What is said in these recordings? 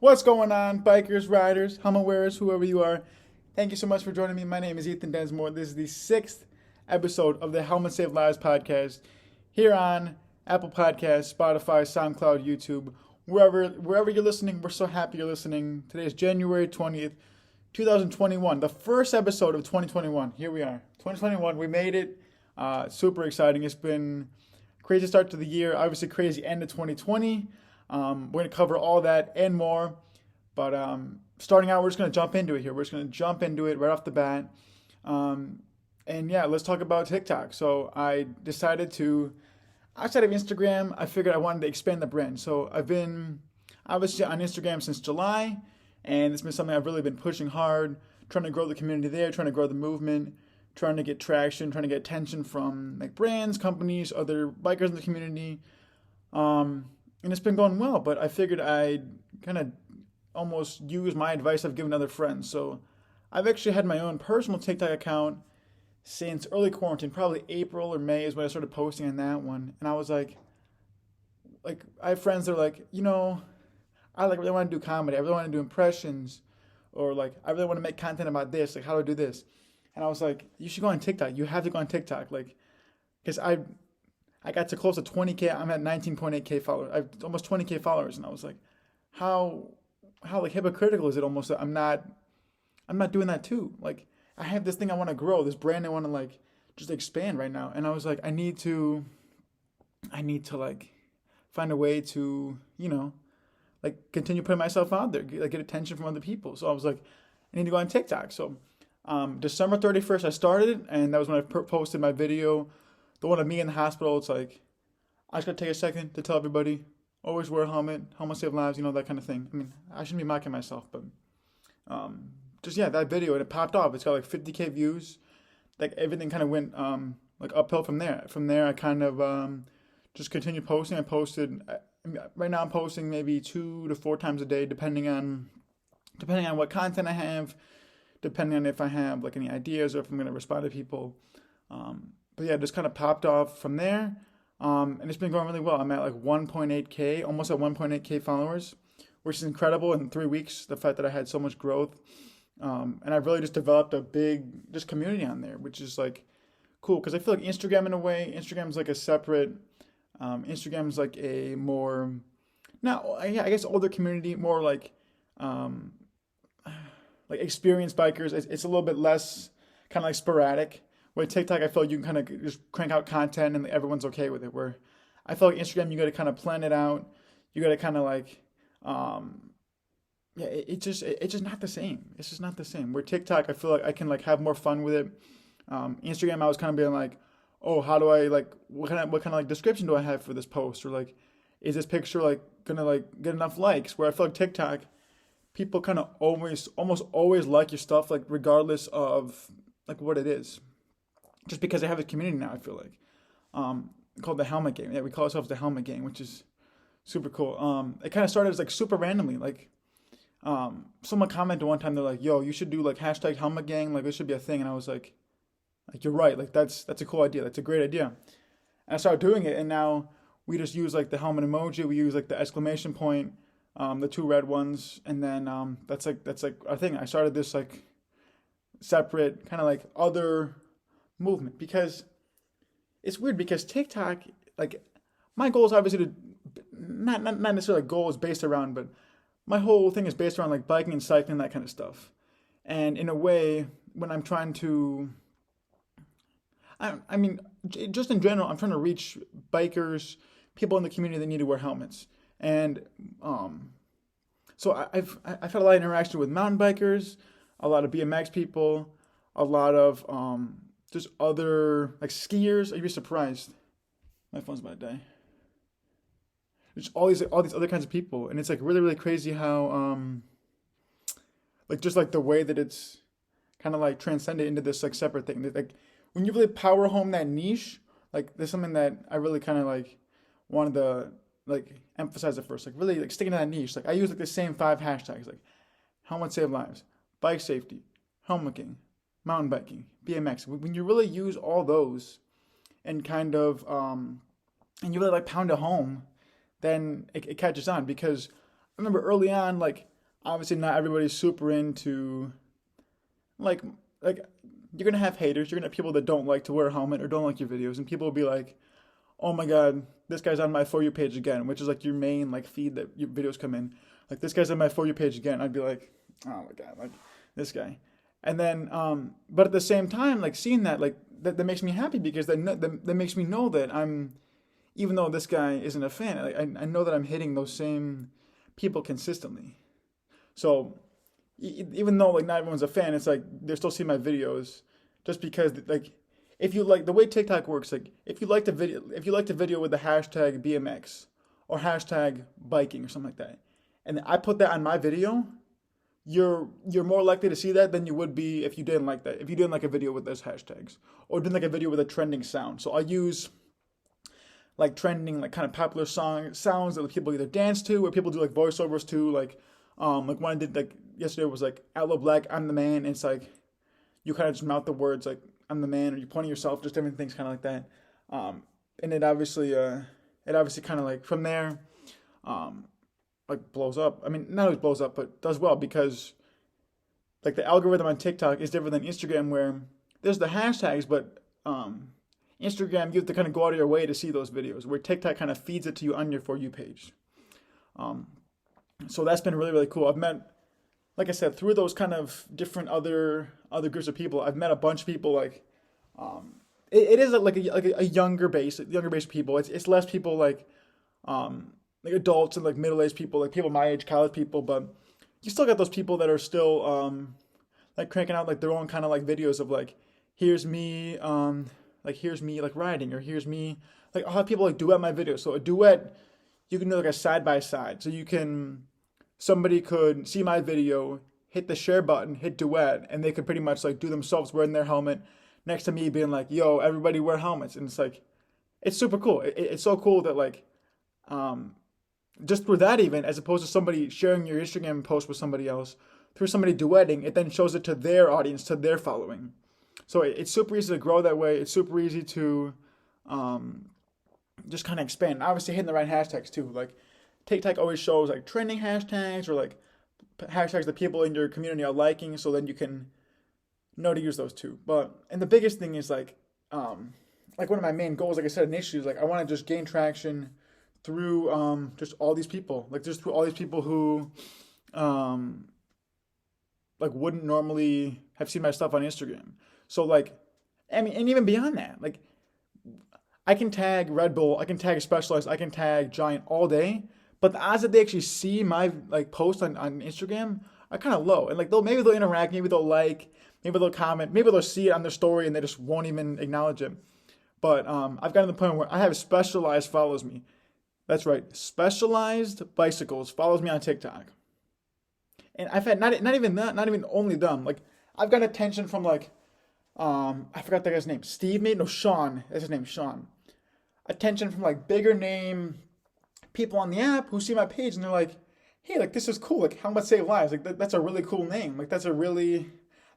What's going on, bikers, riders, helmet wearers, whoever you are? Thank you so much for joining me. My name is Ethan Densmore. This is the sixth episode of the Helmet Save Lives podcast here on Apple Podcasts, Spotify, SoundCloud, YouTube, wherever you're listening. We're so happy you're listening. Today is January 20th, 2021, the first episode of 2021. Here we are, 2021. We made it. Super exciting. It's been a crazy start to the year. Obviously, crazy end of 2020. We're going to cover all that and more. But starting out, we're just going to jump into it here. We're just going to jump into it right off the bat. And yeah, let's talk about TikTok. So I decided to, outside of Instagram, I figured I wanted to expand the brand. So I've been obviously on Instagram since July, and it's been something I've really been pushing hard, trying to grow the community there, trying to grow the movement, trying to get traction, trying to get attention from like brands, companies, other bikers in the community. And it's been going well, but I figured I'd kind of almost use my advice I've given other friends. So I've actually had my own personal TikTok account since early quarantine, probably April or May is when I started posting on that one. And I was like I have friends that are like, I like really want to do comedy. I really want to do impressions, or like I really want to make content about this. Like, how do I do this? And I was like, you should go on TikTok. You have to go on TikTok, like, because I got to close to 20K. I'm at 19.8K followers. I have almost 20K followers, and I was like, how like hypocritical is it almost that I'm not doing that too? Like, I have this thing I want to grow, this brand I want to like just expand right now, and I was like, I need to like find a way to like continue putting myself out there, like get attention from other people. So I was like, I need to go on TikTok. So December 31st, I started, and that was when I posted my video, the one of me in the hospital. It's like, I just gotta take a second to tell everybody, always wear a helmet, helmet save lives, that kind of thing. I mean, I shouldn't be mocking myself, but just yeah, that video, and it popped off. It's got like 50K views. Like everything kind of went like uphill from there. From there, I kind of just continued posting. Right now I'm posting maybe 2 to 4 times a day, depending on what content I have, depending on if I have like any ideas or if I'm gonna respond to people. But yeah, it just kind of popped off from there. And it's been going really well. I'm at like 1.8K, almost at 1.8K followers, which is incredible in 3 weeks. The fact that I had so much growth. And I've really just developed a big just community on there, which is like cool. Because I feel like Instagram, in a way, Instagram's like a separate, Instagram's like a more, not, yeah, I guess older community, more um, like experienced bikers. It's a little bit less kind of like sporadic. Where TikTok, I feel like you can kind of just crank out content and everyone's okay with it. Where I feel like Instagram, you got to kind of plan it out. You got to kind of like, yeah, it's just not the same. It's just not the same. Where TikTok, I feel like I can like have more fun with it. Instagram, I was kind of being like, oh, how do I like what kind of like description do I have for this post, or like, is this picture like gonna like get enough likes? Where I feel like TikTok, people kind of almost always like your stuff, like regardless of like what it is, just because they have a community now. I feel like called the Helmet Gang. Yeah, we call ourselves the Helmet Gang, which is super cool. It kind of started as like super randomly. Like someone commented one time, they're like, "Yo, you should do like hashtag Helmet Gang. Like this should be a thing." And I was like you're right. Like that's a cool idea. That's a great idea. And I started doing it, and now we just use like the helmet emoji. We use like the exclamation point, the two red ones, and then that's like our thing. I started this like separate kind of like other movement, because it's weird, because TikTok, like, my goal is obviously to not necessarily goal is based around, but my whole thing is based around like biking and cycling, that kind of stuff. And in a way, when I'm trying to, I mean, just in general, I'm trying to reach bikers, people in the community that need to wear helmets. And so I've had a lot of interaction with mountain bikers, a lot of BMX people, a lot of just other like skiers. You'd be surprised. My phone's about to die. There's all these other kinds of people, and it's like really really crazy how like just like the way that it's kind of like transcended into this like separate thing. Like when you really power home that niche, like there's something that I really kind of like wanted to like emphasize at first. Like really like sticking to that niche. Like I use like the same 5 hashtags, like helmet save lives, bike safety, helmet king, mountain biking, BMX. When you really use all those and kind of and you really like pound it home, then it catches on, because remember early on, like obviously not everybody's super into like like you're gonna have haters. You're gonna have people that don't like to wear a helmet or don't like your videos, and people will be like, "Oh my God, this guy's on my For You page again," which is like your main like feed that your videos come in. Like this guy's on my For You page again. I'd be like, "Oh my God, like this guy." And then, but at the same time, like seeing that, like that makes me happy because that makes me know that I'm, even though this guy isn't a fan, I know that I'm hitting those same people consistently. So even though like not everyone's a fan, it's like they're still seeing my videos just because like if you like the way TikTok works, like if you like the video with the hashtag BMX or hashtag biking or something like that, and I put that on my video, you're more likely to see that than you would be if you didn't like that. If you didn't like a video with those hashtags or didn't like a video with a trending sound. So I use like trending, like kind of popular sounds that people either dance to or people do like voiceovers to. Like one I did like yesterday was like Aloe Black, I'm the man. And it's like you kind of just mouth the words like I'm the man, or you pointing yourself, just different things kind of like that. And it obviously kind of like from there, um, like blows up. I mean, not always blows up, but does well because like the algorithm on TikTok is different than Instagram, where there's the hashtags, but Instagram, you have to kind of go out of your way to see those videos, where TikTok kind of feeds it to you on your For You page. Um, so that's been really, really cool. I've met, like I said, through those kind of different other groups of people, I've met a bunch of people like, it is like a younger base of people. It's less people like adults and like middle-aged people, like people my age, college people, but you still got those people that are still like cranking out like their own kind of like videos of like here's me like riding, or here's me like I'll have people like duet my videos. So a duet, you can do like a side by side. So you can somebody could see my video, hit the share button, hit duet, and they could pretty much like do themselves wearing their helmet next to me being like, yo, everybody wear helmets. And it's like it's super cool. It's so cool that like um just through that, even as opposed to somebody sharing your Instagram post with somebody else, through somebody duetting, it then shows it to their audience, to their following. So it's super easy to grow that way. It's super easy to um, just kind of expand. Obviously, hitting the right hashtags too. Like TikTok always shows like trending hashtags or like hashtags that people in your community are liking, so then you can know to use those too. But and the biggest thing is like one of my main goals, like I said initially, is like I want to just gain traction through just all these people, like just through all these people who um, like wouldn't normally have seen my stuff on Instagram. So like, I mean, and even beyond that, like I can tag Red Bull, I can tag Specialized, I can tag Giant all day, but the odds that they actually see my like post on Instagram are kind of low. And like maybe they'll interact, maybe they'll like, maybe they'll comment, maybe they'll see it on their story and they just won't even acknowledge it. But I've gotten to the point where I have Specialized follows me. That's right, Specialized Bicycles follows me on TikTok. And I've had not even that, not even only them. Like I've got attention from like I forgot that guy's name. Steve made no Sean. That's his name, Sean. Attention from like bigger name people on the app who see my page and they're like, hey, like this is cool. Like how much save lives? Like that's a really cool name. Like that's a really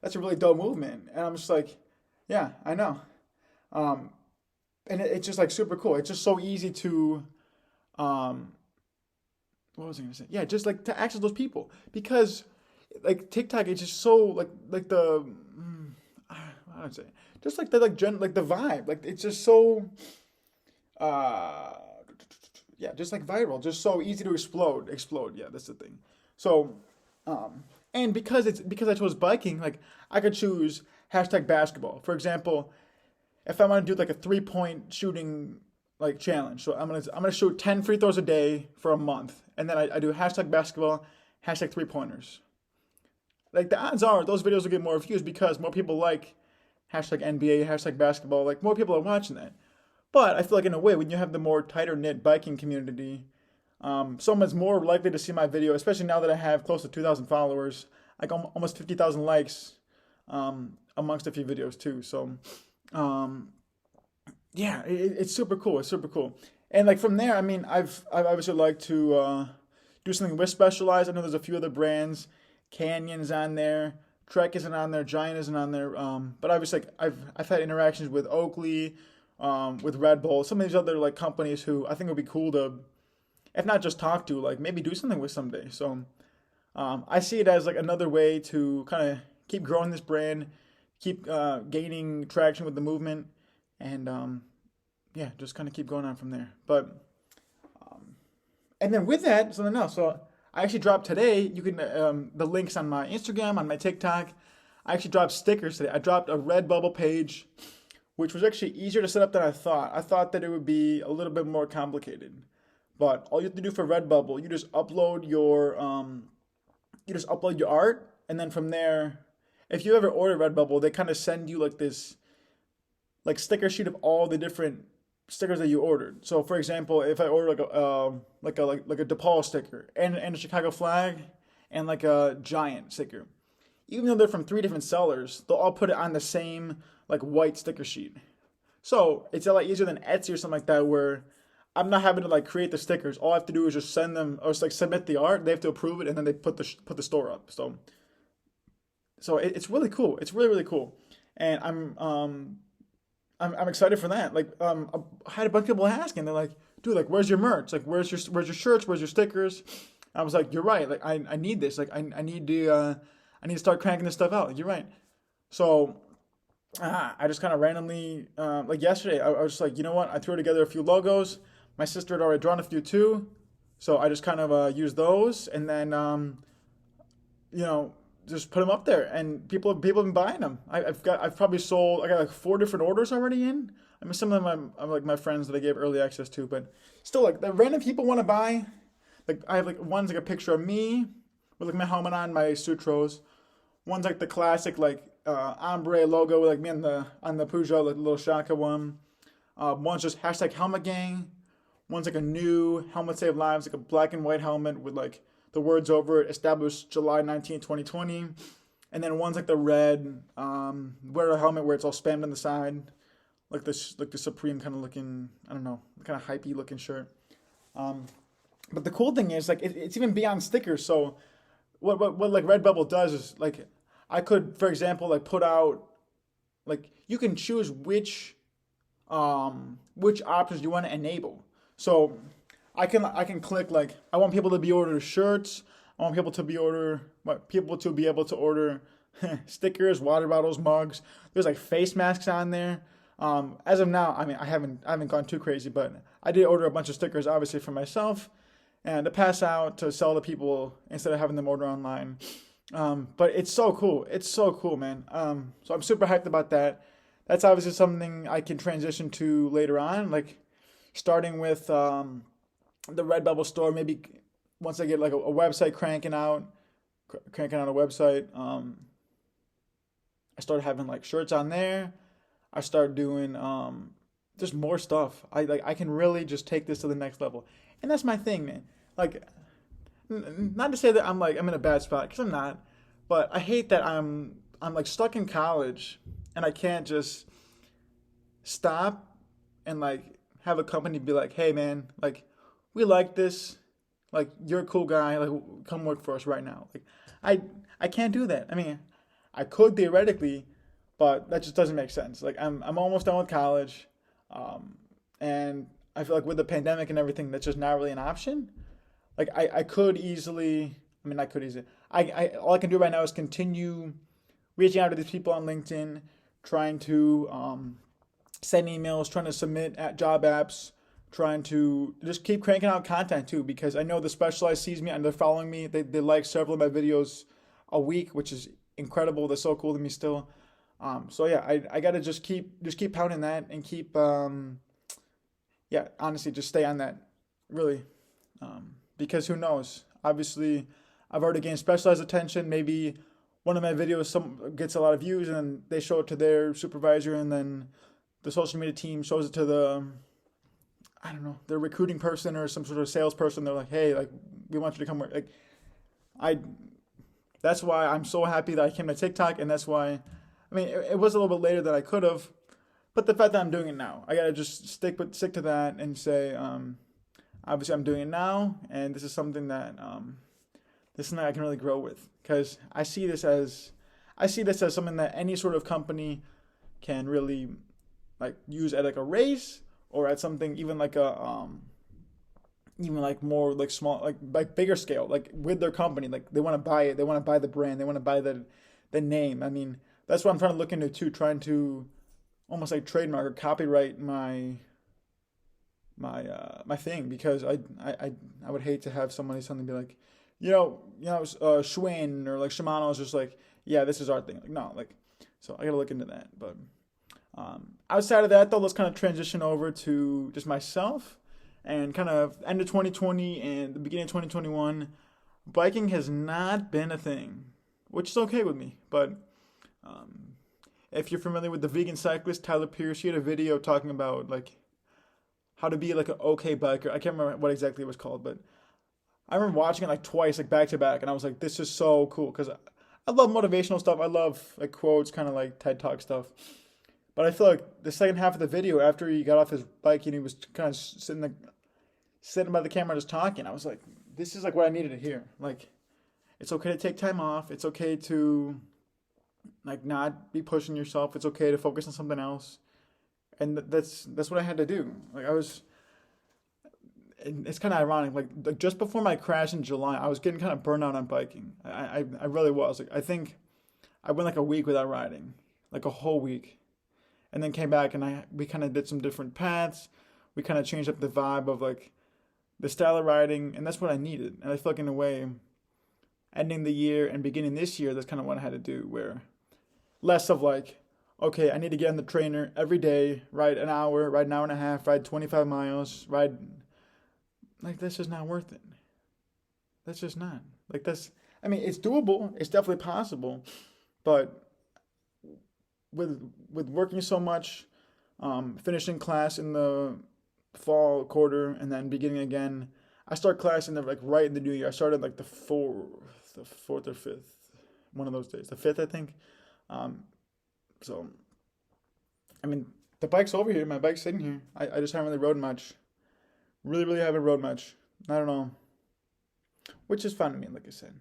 dope movement. And I'm just like, yeah, I know. Um, and it's just like super cool. It's just so easy to um what was I gonna say? Yeah, just like to access those people because like TikTok is just so like the how do I say just like the like the vibe, like it's just so uh yeah, just like viral, just so easy to explode. Yeah, that's the thing. So and because I chose biking, like I could choose hashtag basketball, for example. If I want to do like a 3-point shooting like challenge, so I'm gonna shoot 10 free throws a day for a month, and then I do hashtag basketball, hashtag 3 pointers. Like the odds are those videos will get more views because more people like hashtag NBA, hashtag basketball. Like more people are watching that. But I feel like in a way, when you have the more tighter knit biking community, someone's more likely to see my video, especially now that I have close to 2,000 followers, like almost 50,000 likes amongst a few videos too. So um, yeah, it's super cool. It's super cool. And like from there, I mean, I've obviously like to do something with Specialized. I know there's a few other brands. Canyon's on there. Trek isn't on there. Giant isn't on there. But obviously, like, I've had interactions with Oakley, with Red Bull, some of these other like companies who I think would be cool to if not just talk to, like maybe do something with someday. So I see it as like another way to kind of keep growing this brand, keep gaining traction with the movement, and yeah, just kind of keep going on from there. But and then with that, something else. So I actually dropped today. You can the links on my Instagram, on my TikTok. I actually dropped stickers today. I dropped a Redbubble page, which was actually easier to set up than I thought. I thought that it would be a little bit more complicated, but all you have to do for Redbubble, you just upload your art, and then from there, if you ever order Redbubble, they kind of send you like this like sticker sheet of all the different stickers that you ordered. So for example, if I order like a DePaul sticker and a Chicago flag and like a giant sticker, even though they're from three different sellers, they'll all put it on the same like white sticker sheet. So it's a lot easier than Etsy or something like that where I'm not having to like create the stickers. All I have to do is just send them or just like submit the art. They have to approve it and then they put the store up. So it's really cool. It's really cool, and I'm excited for that. Like I had a bunch of people asking. They're like, dude, like where's your merch? Like where's your shirts? Where's your stickers? I was like, you're right. Like I need this. Like I need to start cranking this stuff out. Like, you're right. So I just kind of randomly like yesterday I was just like, you know what? I threw together a few logos. My sister had already drawn a few too, so I just kind of used those, and then you know, just put them up there, and people have been buying them. I've probably sold. I got like 4 different orders already in. I mean, some of them I'm like my friends that I gave early access to, but still, like the random people want to buy. Like I have like one's like a picture of me with like my helmet on, my sutros. One's like the classic like ombre logo with like me on the Peugeot, like the little Shaka one. One's just hashtag helmet gang. One's like a new helmet save lives, like a black and white helmet with like the words over it, established July 19, 2020. And then one's like the red, wear a helmet where it's all spammed on the side, like the Supreme kind of looking, I don't know, kind of hypey looking shirt. Um, but the cool thing is like it's even beyond stickers. So what like Redbubble does is like I could, for example, like put out like you can choose which options you want to enable. So I can click like I want people to be order shirts. I want people to be able to order stickers, water bottles, mugs. There's like face masks on there. As of now, I mean I haven't gone too crazy, but I did order a bunch of stickers obviously for myself and to pass out to sell to people instead of having them order online. But it's so cool. It's so cool, man. So I'm super hyped about that. That's obviously something I can transition to later on, like starting with the Redbubble store. Maybe once I get like a website cranking out a website. I started having like shirts on there. I started doing just more stuff. I can really just take this to the next level, and that's my thing, man. Like not to say that I'm in a bad spot because I'm not, but I hate that I'm like stuck in college and I can't just stop and like have a company be like, hey man, like we like this, like you're a cool guy, like come work for us right now. Like I I can't do that. I mean, I could theoretically, but that just doesn't make sense. Like I'm almost done with college, um, and I feel like with the pandemic and everything, that's just not really an option. Like I could easily, I mean, I could easily, all I can do right now is continue reaching out to these people on LinkedIn, trying to send emails, trying to submit at job apps, trying to just keep cranking out content too, because I know the Specialized sees me and they're following me. They like several of my videos a week, which is incredible. They're so cool to me still. So yeah, I gotta just keep pounding that and keep yeah, honestly, just stay on that really, because who knows? Obviously, I've already gained Specialized attention. Maybe one of my videos some gets a lot of views, and then they show it to their supervisor, and then the social media team shows it to the I don't know, their recruiting person or some sort of salesperson. They're like, hey, like we want you to come work. Like I, that's why I'm so happy that I came to TikTok, and that's why. I mean, it was a little bit later than I could have, but the fact that I'm doing it now, I gotta just stick to that and say, obviously I'm doing it now, and this is something I can really grow with because I see this as something that any sort of company can really like use at like a race or at something even like a even like more like small, like bigger scale, like with their company, like they want to buy it, they want to buy the brand, they want to buy the name. I mean, that's what I'm trying to look into too, trying to almost like trademark or copyright my thing, because I would hate to have somebody suddenly be like, Schwinn or like Shimano is just like, yeah, this is our thing. Like, no, like, so I gotta look into that. But outside of that, though, let's kind of transition over to just myself and kind of end of 2020 and the beginning of 2021. Biking has not been a thing, which is okay with me. But um, if you're familiar with the vegan cyclist Tyler Pierce, he had a video talking about like how to be like an okay biker. I can't remember what exactly it was called, but I remember watching it like twice, like back to back, and I was like, this is so cool because I love motivational stuff. I love like quotes, kind of like TED Talk stuff. But I feel like the second half of the video, after he got off his bike and he was kind of sitting by the camera just talking, I was like, this is like what I needed to hear. Like, it's okay to take time off. It's okay to like not be pushing yourself. It's okay to focus on something else. And that's what I had to do. Like I was, and it's kind of ironic. Like just before my crash in July, I was getting kind of burned out on biking. I really was. Like I think I went like a week without riding, like a whole week, and then came back and we kind of did some different paths. We kind of changed up the vibe of like the style of riding, and that's what I needed. And I feel like in a way, ending the year and beginning this year, that's kind of what I had to do. Where less of like, okay, I need to get on the trainer every day, ride an hour, ride an hour and a half, ride 25 miles, ride. Like, that's just not worth it. That's just not. Like, I mean, it's doable. It's definitely possible. But with working so much, finishing class in the fall quarter and then beginning again, I start class in the, like, right in the new year. I started, like, the fourth or fifth, one of those days. The fifth, I think. So, I mean, the bike's over here. My bike's sitting here. I just haven't really rode much. Really, really haven't rode much. I don't know. Which is fine to me, like I said.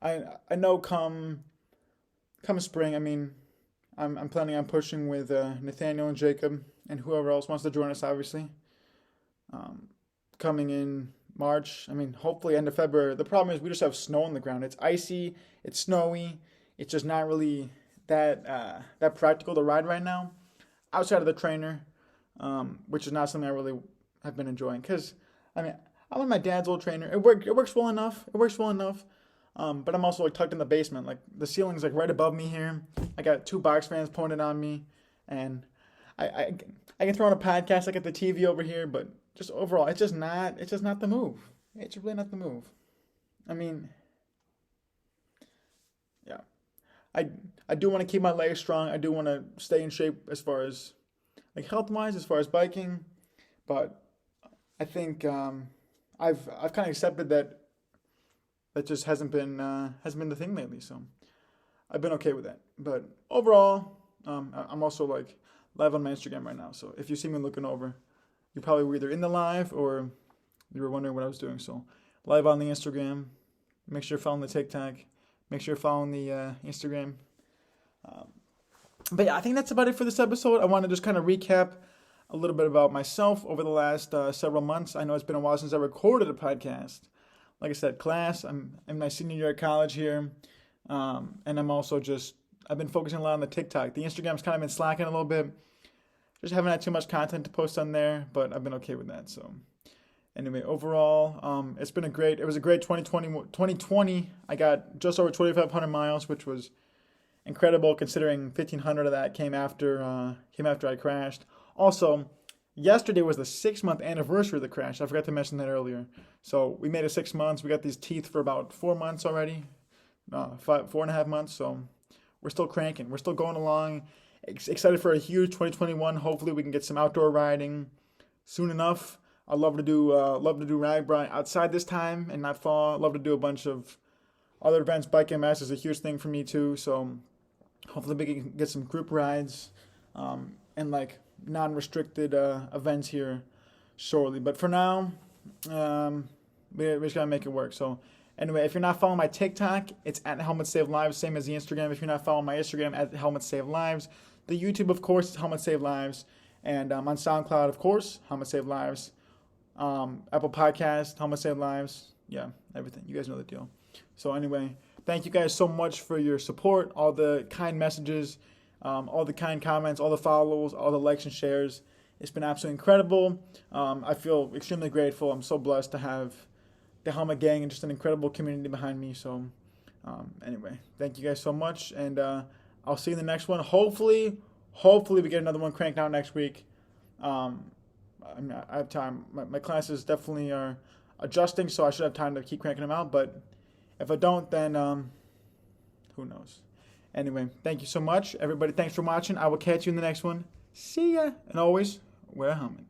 I know come spring, I mean, I'm planning on pushing with Nathaniel and Jacob and whoever else wants to join us, obviously. Coming in March, I mean, hopefully end of February. The problem is we just have snow on the ground. It's icy, it's snowy. It's just not really that practical to ride right now, outside of the trainer, which is not something I really have been enjoying. Because, I mean, I'm on my dad's old trainer. It works well enough. But I'm also like tucked in the basement. Like the ceiling's like right above me here. I got two box fans pointed on me, and I can throw on a podcast. I got the TV over here, but just overall, it's just not the move. It's really not the move. I mean, yeah, I do want to keep my legs strong. I do want to stay in shape as far as like health wise, as far as biking, but I think I've kind of accepted that just hasn't been the thing lately. So I've been okay with that. But overall, I'm also like live on my Instagram right now. So if you see me looking over, you probably were either in the live or you were wondering what I was doing. So live on the Instagram. Make sure you're following the TikTok. Make sure you're following the Instagram. But yeah, I think that's about it for this episode. I want to just kind of recap a little bit about myself over the last several months. I know it's been a while since I recorded a podcast. Like I said, class, I'm in my senior year of college here. And I'm also I've been focusing a lot on the TikTok. The Instagram's kind of been slacking a little bit. Just haven't had too much content to post on there, but I've been okay with that. So anyway, overall, it was a great 2020. I got just over 2,500 miles, which was incredible considering 1,500 of that came after I crashed. Also, yesterday was the 6-month anniversary of the crash. I forgot to mention that earlier. So we made it 6 months. We got these teeth for about 4 months already. 4.5 months. So we're still cranking. We're still going along. Excited for a huge 2021. Hopefully we can get some outdoor riding soon enough. I'd love to do RAGBRAI outside this time and not fall. I'd love to do a bunch of other events. Bike MS is a huge thing for me too. So hopefully we can get some group rides and like non-restricted events here shortly. But for now, we just gotta make it work. So anyway, if you're not following my TikTok, it's at Helmet Save Lives, same as the Instagram. If you're not following my Instagram, at Helmet Save Lives. The YouTube, of course, is Helmet Save Lives. And on SoundCloud, of course, Helmet Save Lives. Apple Podcast, Helmet Save Lives. Yeah, everything. You guys know the deal. So anyway, thank you guys so much for your support, all the kind messages, all the kind comments, all the follows, all the likes and shares. It's been absolutely incredible. I feel extremely grateful. I'm so blessed to have the Helmet Gang and just an incredible community behind me. So anyway, thank you guys so much, and I'll see you in the next one. Hopefully we get another one cranked out next week. I have time. My classes definitely are adjusting, so I should have time to keep cranking them out. But if I don't, then who knows? Anyway, thank you so much, everybody. Thanks for watching. I will catch you in the next one. See ya. And always, wear a helmet.